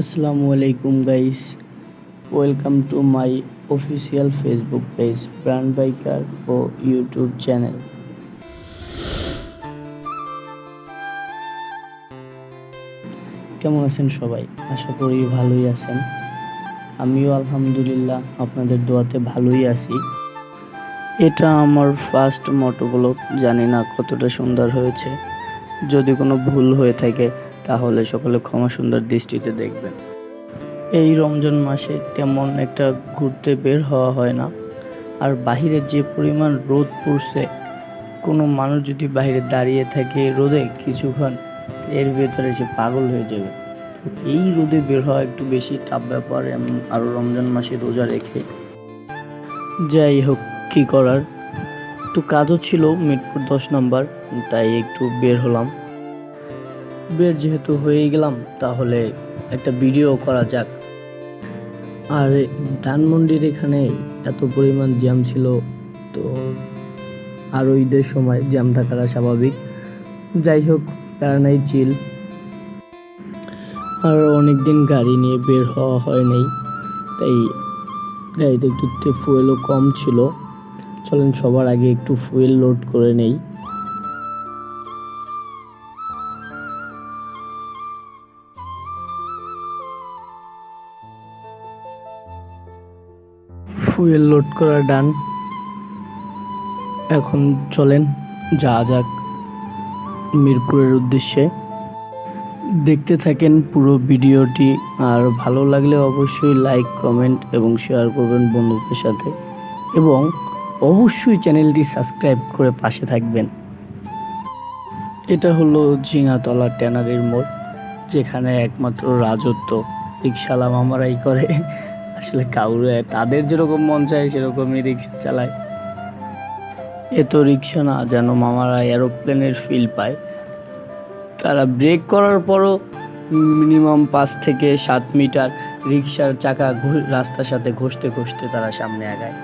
Assalamu alaikum guys. Welcome to my official Facebook page Brand Biker O YouTube channel. কেমন আছেন সবাই? আশা করি ভালোই আছেন। আমিও আলহামদুলিল্লাহ আপনাদের দোয়াতে ভালোই আছি। এটা আমার ফার্স্ট মোটোব্লগ, জানি না কতটা সুন্দর হয়েছে। যদি কোনো ভুল হয়ে থাকে তাহলে সকলে ক্ষমা সুন্দর দৃষ্টিতে দেখবেন। এই রমজান মাসে তেমন একটা ঘুরতে বের হওয়া হয় না, আর বাহিরে যে পরিমাণ রোদ পড়ছে, কোনো মানুষ যদি বাইরে দাঁড়িয়ে থাকে রোদে কিছুক্ষণ, এর ভেতরে সে পাগল হয়ে যাবে। এই রোদে বের হওয়া একটু বেশি টাফ ব্যাপার, আরও রমজান মাসে রোজা রেখে। যাই হোক, কী করার, একটু কাজও ছিল মিরপুর 10 নম্বর, তাই একটু বের হলাম। বের যেহেতু হয়ে গেলাম তাহলে একটা ভিডিও করা যাক। আর ধানমন্ডির এখানে এত পরিমাণ জ্যাম ছিল, তো আরও ঈদের সময় জ্যাম থাকাটা স্বাভাবিক। যাই হোক, প্যারানাই চিল। আর অনেক দিন গাড়ি নিয়ে বের হওয়া হয় নাই, তাই গাড়িতে একটু ফুয়েলও কম ছিল। চলেন সবার আগে একটু ফুয়েল লোড করে নেই। ফুয়েল লোড করা ডান। এখন চলেন যাওয়া যাক মিরপুরের উদ্দেশ্যে। দেখতে থাকেন পুরো ভিডিওটি, আর ভালো লাগলে অবশ্যই লাইক, কমেন্ট এবং শেয়ার করবেন বন্ধুদের সাথে, এবং অবশ্যই চ্যানেলটি সাবস্ক্রাইব করে পাশে থাকবেন। এটা হলো ঝিঙাতলা ট্যানারির মোড়, যেখানে একমাত্র রাজত্ব রিক্সাওয়ালা মামারাই করে। আসলে কাউরে তাদের যেরকম মন চায় সেরকমই রিক্সা চালায়। এ তো রিক্সা না, যেন মামারা এরোপ্লেনের ফিল পায়। তারা ব্রেক করার পরও মিনিমাম 5 থেকে 7 মিটার রিক্সার চাকা রাস্তার সাথে ঘষতে ঘষতে তারা সামনে আগায়।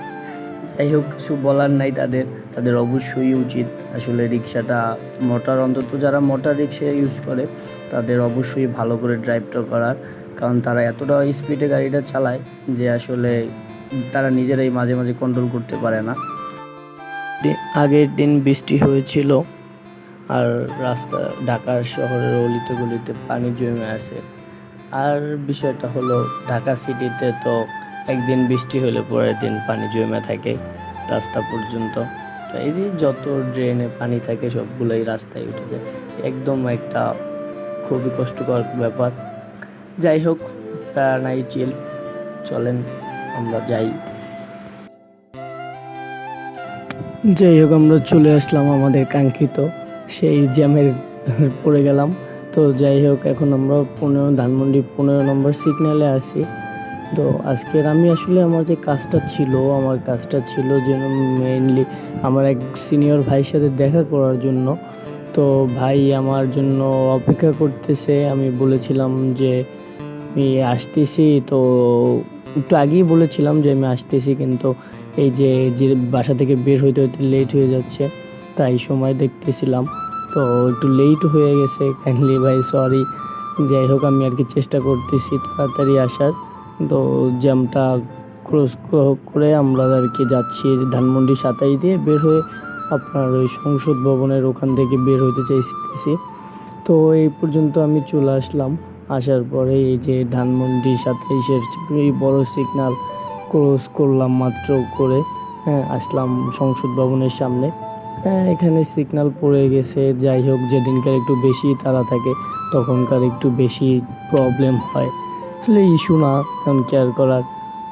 যাই হোক, কিছু বলার নাই, তাদের অবশ্যই উচিত আসলে রিক্সাটা অন্তত যারা মোটর রিক্সা ইউজ করে তাদের অবশ্যই ভালো করে ড্রাইভটা করার, কারণ তারা এতটা স্পিডে গাড়িটা চালায় যে আসলে তারা নিজেরাই মাঝে মাঝে কন্ট্রোল করতে পারে না। আগের দিন বৃষ্টি হয়েছিল, আর ঢাকার শহরের অলিতে গলিতে পানি জমে আছে। আর বিষয়টা হলো, ঢাকা সিটিতে তো একদিন বৃষ্টি হলে পরের দিন পানি জমে থাকে রাস্তা পর্যন্ত। তো এই যে যত ড্রেনে পানি থাকে সবগুলোই রাস্তায় উঠে যায়, একদম একটা খুবই কষ্টকর ব্যাপার। যাই হোক, প্যারানাই চিল, চলেন আমরা যাই। যাই হোক, আমরা চলে আসলাম আমাদের কাঙ্ক্ষিত সেই জ্যামের পড়ে গেলাম। তো যাই হোক, এখন আমরা ধানমন্ডি 15 নম্বর সিগন্যালে আছি। তো আজকের আমার যে কাজটা ছিল যে মেইনলি আমার এক সিনিয়র ভাইয়ের সাথে দেখা করার জন্য। তো ভাই আমার জন্য অপেক্ষা করতেছে। আমি বলেছিলাম যে আমি আসতেছি, তো একটু আগেই বলেছিলাম যে আমি আসতেছি, কিন্তু এই যে বাসা থেকে বের হইতে হইতে লেট হয়ে যাচ্ছে, তাই সময় দেখতেছিলাম। তো একটু লেট হয়ে গেছে, কাইন্ডলি ভাই সরি। যাই হোক, আমি আর কি চেষ্টা করতেছি তাড়াতাড়ি আসার। তো জ্যামটা ক্রস করে আমরা আর কি যাচ্ছি ধানমন্ডি 27 দিয়ে বের হয়ে আপনার ওই সংসদ ভবনের ওখান থেকে বের হইতে চাইতেছি। তো এই পর্যন্ত আমি চলে আসলাম। আসার পরে এই যে ধানমন্ডি 27-এর এই বড় সিগন্যাল ক্রস করলাম মাত্র করে, আসলাম সংসদ ভবনের সামনে। এখানে সিগন্যাল পড়ে গেছে। যাই হোক, যেদিনকার একটু বেশি তাড়া থাকে তখনকার একটু বেশি প্রবলেম হয়, আসলে ইস্যু না, কারণ কেয়ার করার।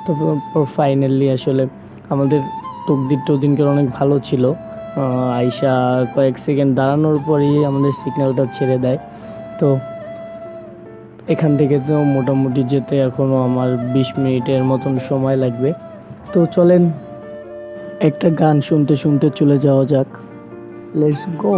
তারপর ফাইনালি আসলে আমাদের তকদিরটা ওদিনকার অনেক ভালো ছিল। আইসা কয়েক সেকেন্ড দাঁড়ানোর পরেই আমাদের সিগন্যালটা ছেড়ে দেয়। তো এখান থেকে তো মোটামুটি যেতে এখনও আমার 20 মিনিটের মতন সময় লাগবে। তো চলেন একটা গান শুনতে শুনতে চলে যাওয়া যাক। Let's go.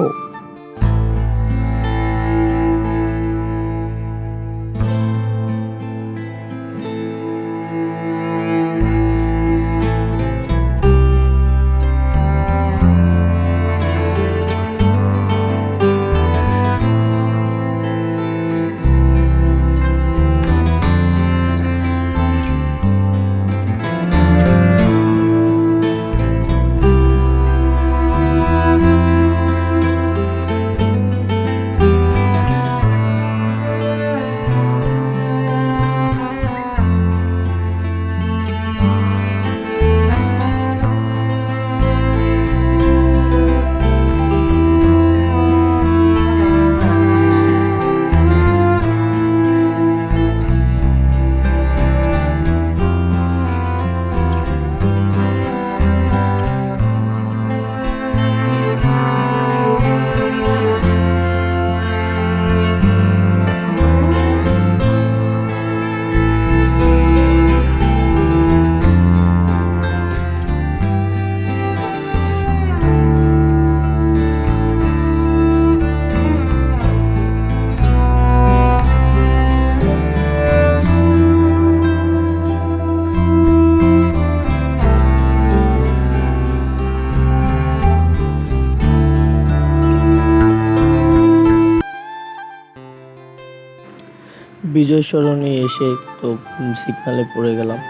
বিজয় সরণি এসে তো সিগনালে পড়ে গেলাম।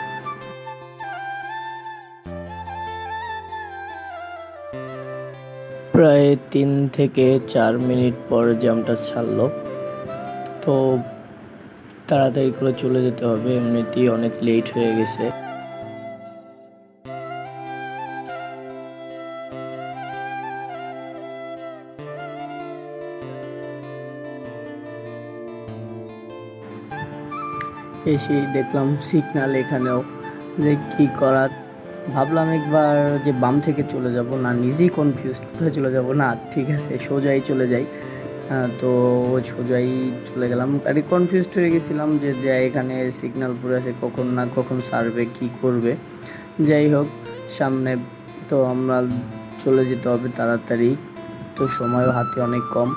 প্রায় 3 থেকে 4 মিনিট পর জ্যামটা ছাড়লো। তো তাড়াতাড়ি করে চলে যেতে হবে, এমনিতেই অনেক লেট হয়ে গেছে। এসেই দেখলাম সিগন্যাল এখানেও, যে কি করার। ভাবলাম একবার যে বাম থেকে চলে যাব, না নিজেই কনফিউজ, কোথায় চলে যাব, না ঠিক আছে সোজাই চলে যাই। তো সোজাই চলে গেলাম, আরে কনফিউজড হয়ে গেছিলাম যে এখানে সিগন্যাল পড়ে আছে, কখন না কখন সারবে, কি করবে। যাই হোক, সামনে তো আমরা চলে যেতে হবে তাড়াতাড়ি, তো সময়ও হাতে অনেক কম।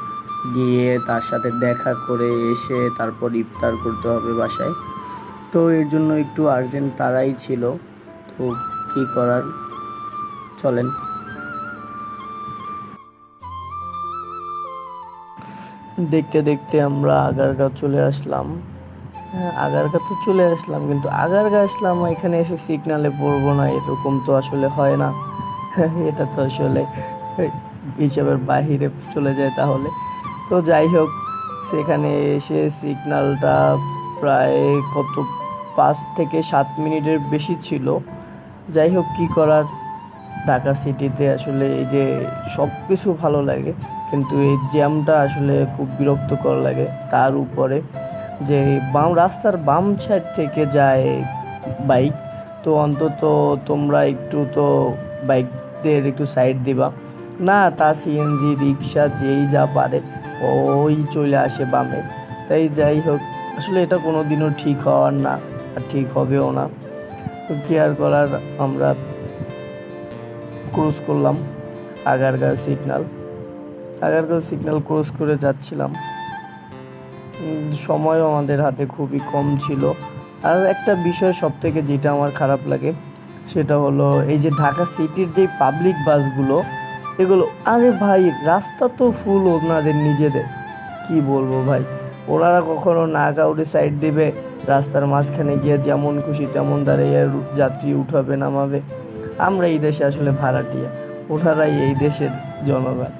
গিয়ে তার সাথে দেখা করে এসে তারপর ইফতার করতে হবে বাসায়। তো এর জন্য একটু আর্জেন্ট তারাই ছিল, তো কি করার, চলেন। দেখতে দেখতে আমরা আগারগাঁও চলে আসলাম। আগারগাঁও তো চলে আসলাম, কিন্তু আগারগাঁও আসলাম এখানে এসে সিগনালে পড়বো না, এরকম তো আসলে হয় না। এটা তো আসলে হিসাবের বাহিরে চলে যায় তাহলে। তো যাই হোক, সেখানে এসে সিগন্যালটা প্রায় কত 5 থেকে 7 মিনিটের বেশি ছিল। যাই হোক, কী করার, ঢাকা সিটিতে আসলে এই যে সব কিছু ভালো লাগে, কিন্তু এই জ্যামটা আসলে খুব বিরক্তকর লাগে। তার উপরে যে রাস্তার বাম সাইড থেকে যায় বাইক, তো অন্তত তোমরা একটু তো বাইকদের একটু সাইড দিবা না, তা সিএনজি রিক্সা যেই যা পারে ওই চলে আসে বামে। তাই যাই হোক, আসলে এটা কোনো দিনও ঠিক হওয়ার না, আর ঠিক হবেও না। কেয়ার করার, আমরা ক্রস করলাম আগারগাঁও সিগন্যাল ক্রস করে যাচ্ছিলাম। সময়ও আমাদের হাতে খুবই কম ছিল। আর একটা বিষয় সব থেকে যেটা আমার খারাপ লাগে, সেটা হলো এই যে ঢাকা সিটির যে পাবলিক বাসগুলো, এগুলো, আরে ভাই রাস্তা তো ফুল ওনাদের নিজেদের, কি বলবো ভাই, ওনারা কখনো না কাউরে সাইড দিবে, রাস্তার মাঝখানে গিয়ে যেমন খুশি তেমন দাঁড়িয়ে যাত্রী উঠাবে নামাবে। আমরা এই দেশে আসলে ভাড়াটিয়া, ওনারাই এই দেশের জনগণ।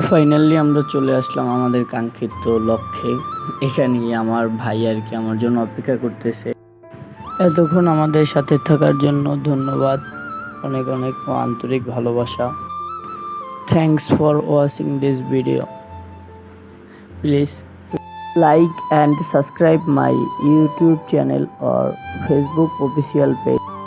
ফাইনালি আমরা চলে আসলাম আমাদের কাঙ্ক্ষিত লক্ষ্যে। এখানেই আমার ভাই আর কি আমার জন্য অপেক্ষা করতেছে। এতক্ষণ আমাদের সাথে থাকার জন্য ধন্যবাদ, অনেক অনেক আন্তরিক ভালোবাসা। Thanks for watching this video. Please like and subscribe my YouTube channel or Facebook official page.